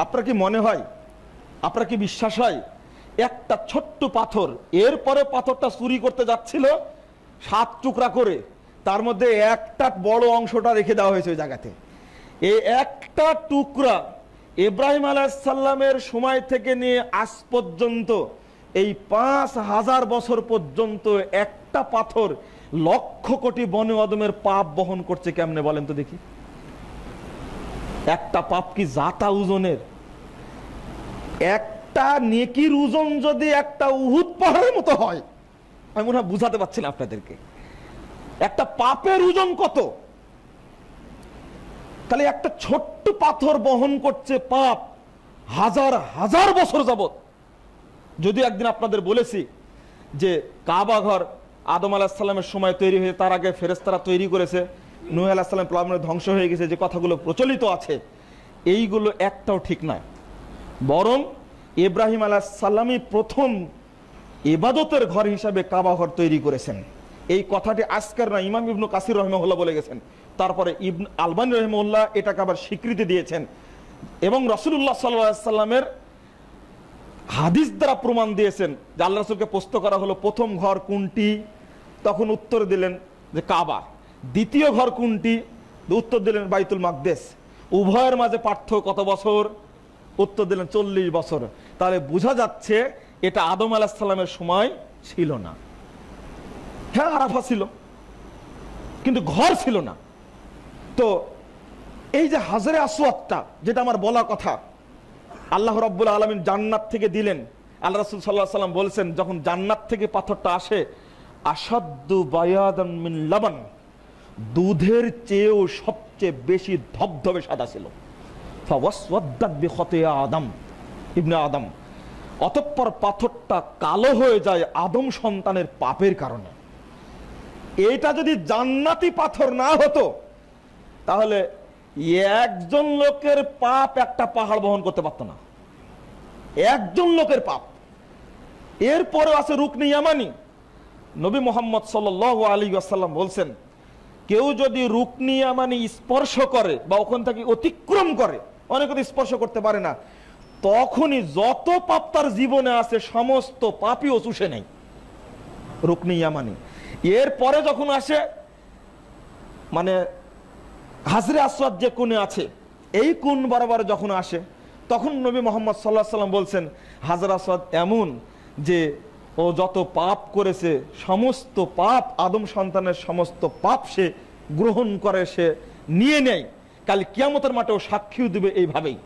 আপনার কি মনে হয়, আপনার কি বিশ্বাস হয় একটা ছোট্ট পাথর, এরপরে পাথরটা চুরি করতে যাচ্ছিল 7 টুকরা করে, তার মধ্যে একটা বড় অংশটা রেখে দেওয়া হয়েছে ওই জায়গাতে। এই একটা টুকরা ইব্রাহিম আলাইহিস সালামের সময় থেকে নিয়ে আজ পর্যন্ত এই 5000 বছর পর্যন্ত একটা পাথর লক্ষ কোটি বনে আদমের পাপ বহন করছে কেমনে বলেন তো দেখি। একটা পাপ কি জাতা ওজনের? একটা নেকির ওজন যদি একটা উহুদ পাহাড়ের মতো হয়, আমি মনে হয় বুঝাতে পারছি না আপনাদেরকে। একটা পাপের ওজন কত? তাহলে একটা ছোট্ট পাথর বহন করছে পাপ হাজার হাজার বছর যাবত। যদি একদিন আপনাদের বলেছি যে কাবা ঘর আদম আলাইহিস সালামের সময় তৈরি হয়ে, তার আগে ফেরেশতারা তৈরি করেছে, নূহ আলাইহিস সালাম প্লাবনে ধ্বংস হয়ে গেছে, যে কথাগুলো প্রচলিত আছে, এইগুলো একটাও ঠিক নয়। বরং ইব্রাহিম আলাইহিস সালামই প্রথম ইবাদতের ঘর হিসাবে কাবা ঘর তৈরি করেছেন। এই কথাটি আজকের না, ইমাম ইবনে কাসির রাহিমাহুল্লাহ বলে গেছেন। তারপরে ইবনে আলবানী রাহিমাহুল্লাহ এটাকে আবার স্বীকৃতি দিয়েছেন, এবং রাসূলুল্লাহ সাল্লাল্লাহু আলাইহি ওয়াসাল্লামের হাদিস দ্বারা প্রমাণ দিয়েছেন যে আল্লাহ রাসূলকে প্রশ্ন করা হলো প্রথম ঘর কোনটি, তখন উত্তর দিলেন যে কাবা। দ্বিতীয় ঘর কোনটি, উত্তর দিলেন বাইতুল মাকদেস। উভয়ের মাঝে পার্থক্য কত বছর? উত্তর দিলেন 40 বছর। তাহলে বোঝা যাচ্ছে এটা আদম আলাইহিস সালামের সময় ছিল না। হ্যাঁ, আরাফা ছিল, কিন্তু ঘর ছিল না। তো এই যে হাজরে আসওয়াদটা, যেটা আমার বলা কথা, আল্লাহ রাব্বুল আলামিন জান্নাত থেকে দিলেন। আল্লাহ রাসূল সাল্লাল্লাহু আলাইহি ওয়াসাল্লাম বলেছেন, যখন জান্নাত থেকে পাথরটা আসে, আসাদ্দু বায়াদান মিন লাবান, দুধের চেয়েও সবচেয়ে বেশি ধবধবে সাদা ছিল। ফাওয়াসওয়াদ্দাত বিখতিয়া আদম ইবনে আদম, অতঃপর পাথরটা কালো হয়ে যায় আদম সন্তানের পাপের কারণে। এটা যদি জান্নাতি পাথর না হতো, তাহলে একজন লোকের পাপ একটা পাহাড় বহন করতে পারত না। একজন লোকের পাপ। এরপরে আছে রুকনে ইয়ামানি। নবী মুহাম্মদ সাল্লাল্লাহু আলাইহি ওয়াসাল্লাম বলছেন, কেউ যদি রুকনে ইয়ামানি স্পর্শ করে বা ওখান থেকে অতিক্রম করে, অনেকে তো স্পর্শ করতে পারে না, তখনই যত পাপ তার জীবনে আছে সমস্ত পাপই ও চুষে নেয় রুকনে ইয়ামানি। এরপরে যখন আসে, মানে হাজরে আসওয়াদ যে কোণে আছে, এই কোণ বরাবর যখন আসে, তখন নবী মুহাম্মদ সাল্লাল্লাহু আলাইহি ওয়াসাল্লাম বলছেন, হাজরে আসওয়াদ এমন যে ও যত পাপ করেছে সমস্ত পাপ, আদম সন্তানের সমস্ত পাপ সে গ্রহণ করে, সে নিয়ে নেয়। কাল কিয়ামতের মাঠেও সাক্ষীও দিবে এইভাবেই।